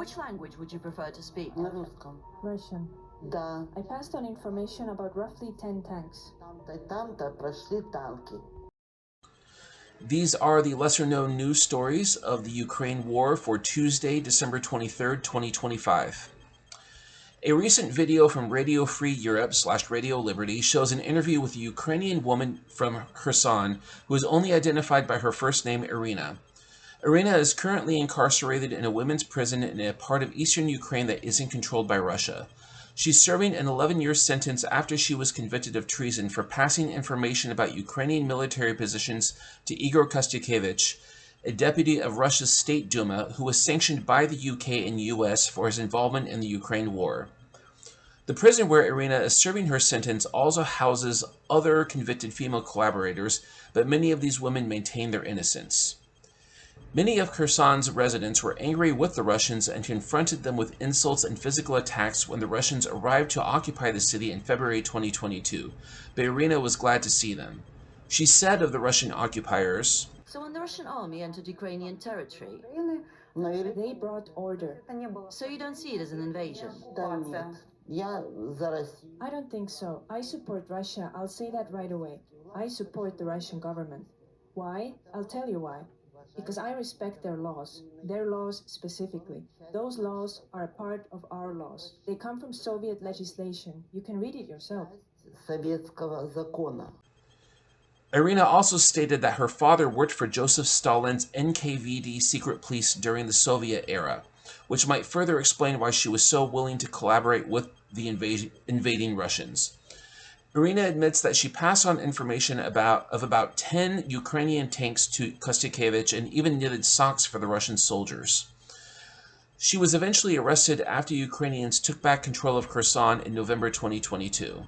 Which language would you prefer to speak? На русском. Russian. Да. I passed on information about roughly 10 tanks. Там-то и там-то прошли танки. These are the lesser-known news stories of the Ukraine war for Tuesday, December 23rd, 2025. A recent video from Radio Free Europe / Radio Liberty shows an interview with a Ukrainian woman from Kherson who is only identified by her first name, Irina. Irina is currently incarcerated in a women's prison in a part of eastern Ukraine that isn't controlled by Russia. She's serving an 11-year sentence after she was convicted of treason for passing information about Ukrainian military positions to Igor Kostyukevich, a deputy of Russia's State Duma who was sanctioned by the UK and US for his involvement in the Ukraine war. The prison where Irina is serving her sentence also houses other convicted female collaborators, but many of these women maintain their innocence. Many of Kherson's residents were angry with the Russians and confronted them with insults and physical attacks when the Russians arrived to occupy the city in February 2022, but Irina was glad to see them. She said of the Russian occupiers, So when the Russian army entered Ukrainian territory, They brought order. so you don't see it as an invasion? Да нет. Я за Россию. I don't think so. I support Russia. I'll say that right away. I support the Russian government. Why? I'll tell you why. Because I respect their laws specifically. Those laws are a part of our laws. They come from Soviet legislation. You can read it yourself. Советского закона. Irina also stated that her father worked for Joseph Stalin's NKVD secret police during the Soviet era, which might further explain why she was so willing to collaborate with the invading Russians. Irina admits that she passed on information of about 10 Ukrainian tanks to Kostyukevich and even knitted socks for the Russian soldiers. She was eventually arrested after Ukrainians took back control of Kherson in November 2022.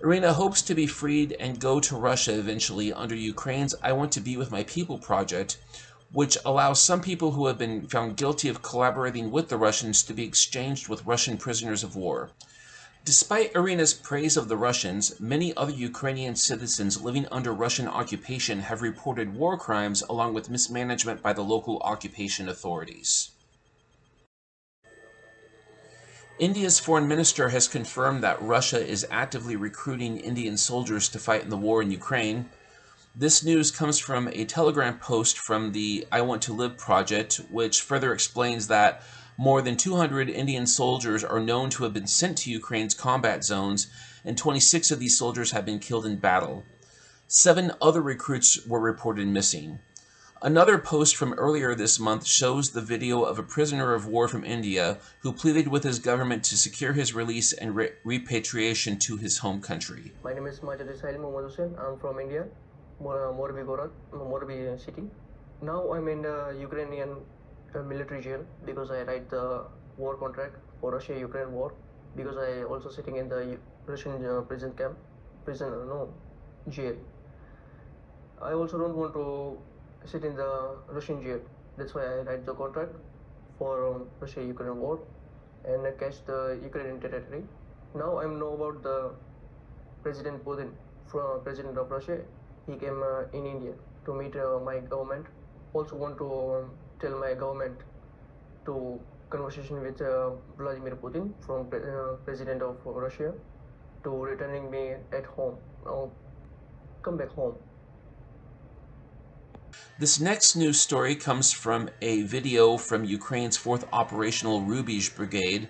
Irina hopes to be freed and go to Russia eventually under Ukraine's I Want to Be With My People project, which allows some people who have been found guilty of collaborating with the Russians to be exchanged with Russian prisoners of war. Despite Irina's praise of the Russians, many other Ukrainian citizens living under Russian occupation have reported war crimes along with mismanagement by the local occupation authorities. India's foreign minister has confirmed that Russia is actively recruiting Indian soldiers to fight in the war in Ukraine. This news comes from a Telegram post from the I Want to Live project, which further explains that more than 200 Indian soldiers are known to have been sent to Ukraine's combat zones, and 26 of these soldiers have been killed in battle. 7 other recruits were reported missing. Another post from earlier this month shows the video of a prisoner of war from India who pleaded with his government to secure his release and repatriation to his home country. My name is Mezha. I'm from India, Morbi city. Now I'm in the Ukrainian military jail because I write the war contract for Russia-Ukraine war, because I also sitting in the Russian jail. I also don't want to sit in the Russian jail. That's why I write the contract for Russia-Ukraine war and catch the Ukrainian territory. Now I know about the President Putin, President of Russia. He came in India to meet my government. Also want to tell my government to conversation with Vladimir Putin from President of Russia to returning me at home. Now come back home. This next news story comes from a video from Ukraine's 4th Operational Rubizh Brigade,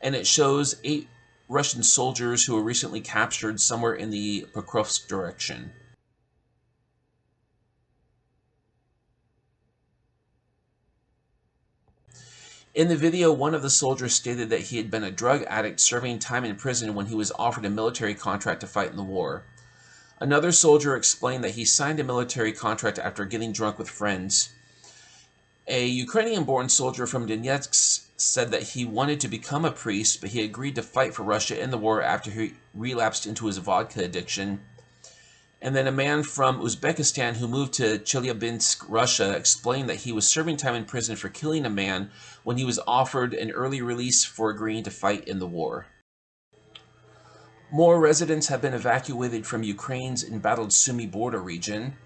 and it shows 8 Russian soldiers who were recently captured somewhere in the Pokrovsk direction. In the video, one of the soldiers stated that he had been a drug addict serving time in prison when he was offered a military contract to fight in the war. Another soldier explained that he signed a military contract after getting drunk with friends. A Ukrainian-born soldier from Donetsk said that he wanted to become a priest, but he agreed to fight for Russia in the war after he relapsed into his vodka addiction. And then a man from Uzbekistan who moved to Chelyabinsk, Russia, explained that he was serving time in prison for killing a man when he was offered an early release for agreeing to fight in the war. More residents have been evacuated from Ukraine's embattled Sumy border region.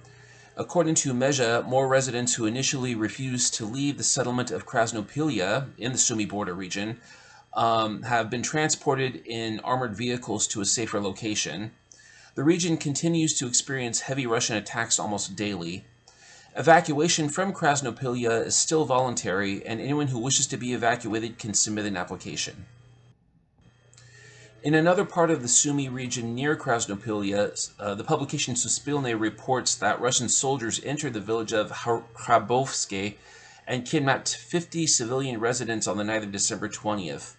According to Mezha, more residents who initially refused to leave the settlement of Krasnopilya in the Sumy border region have been transported in armored vehicles to a safer location. The region continues to experience heavy Russian attacks almost daily. Evacuation from Krasnopilya is still voluntary, and anyone who wishes to be evacuated can submit an application. In another part of the Sumy region near Krasnopilya, the publication Suspilne reports that Russian soldiers entered the village of Hrabovske and kidnapped 50 civilian residents on the night of December 20th.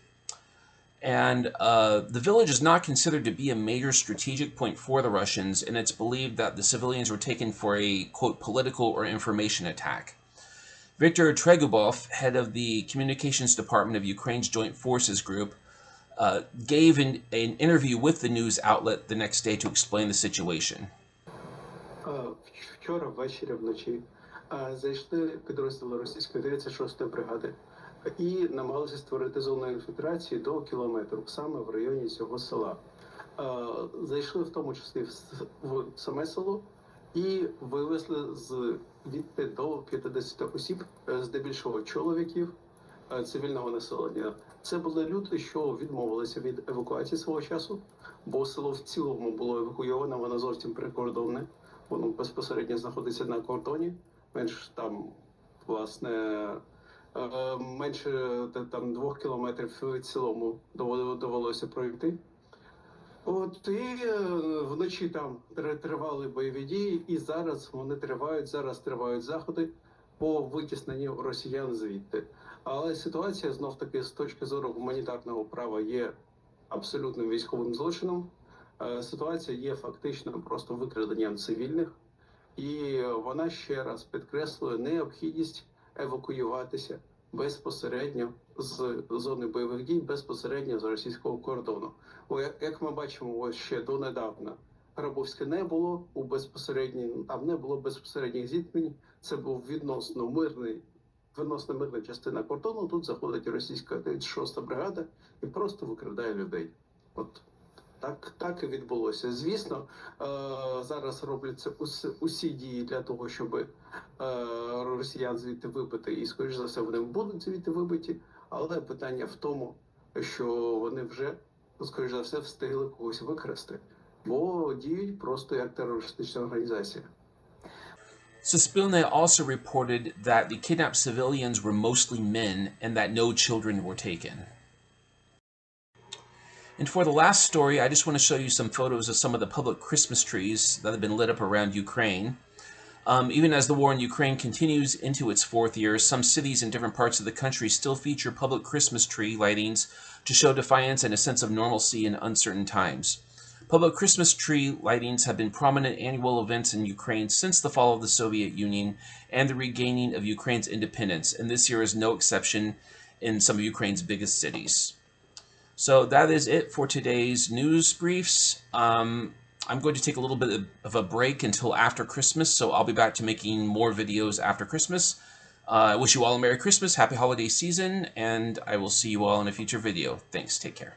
And the village is not considered to be a major strategic point for the Russians, and it's believed that the civilians were taken for a, quote, political or information attack. Viktor Tregubov, head of the Communications Department of Ukraine's Joint Forces Group, gave an interview with the news outlet the next day to explain the situation. Вчора ввечері вночі зайшли підрозділи російської 36-ї бригади і намагалися створити зону інфільтрації до кілометру, саме в районі цього села. Зайшли в тому числі в саме село і вивезли звідти до 50 осіб, здебільшого чоловіків, цивільного населення. Це були люди, що відмовилися від евакуації свого часу, бо село в цілому було евакуйоване, воно зовсім прикордонне, воно безпосередньо знаходиться на кордоні, менш там, власне, менше там 2 кілометрів від селому довелося пройти. От і вночі там тривали бойові дії, і зараз вони тривають, заходи по витісненню росіян звідти. Але ситуація, знов-таки, з точки зору гуманітарного права є абсолютним військовим злочином. Ситуація є фактично просто викраденням цивільних. І вона ще раз підкреслює необхідність евакуюватися безпосередньо з зони бойових дій, безпосередньо з російського кордону. Як ми бачимо, ось ще донедавна Грабовське не було там не було безпосередніх зіткнень. Це був відносно мирна частина кордону. Тут заходить російська 36-та бригада і просто викрадає людей. От так і відбулося. Звісно, зараз робляться усі дії для того, щоб росіян звідти вибити, і, скоріш за все, вони будуть звідти вибиті, але питання в тому, що вони вже, скоріш за все, встигли когось викрасти, бо діють просто як терористична організація. Suspilne also reported that the kidnapped civilians were mostly men and that no children were taken. And for the last story, I just want to show you some photos of some of the public Christmas trees that have been lit up around Ukraine. Even as the war in Ukraine continues into its 4th year, some cities in different parts of the country still feature public Christmas tree lightings to show defiance and a sense of normalcy in uncertain times. Public Christmas tree lightings have been prominent annual events in Ukraine since the fall of the Soviet Union and the regaining of Ukraine's independence, and this year is no exception in some of Ukraine's biggest cities. So that is it for today's news briefs. I'm going to take a little bit of a break until after Christmas, so I'll be back to making more videos after Christmas. I wish you all a Merry Christmas, Happy Holiday Season, and I will see you all in a future video. Thanks, take care.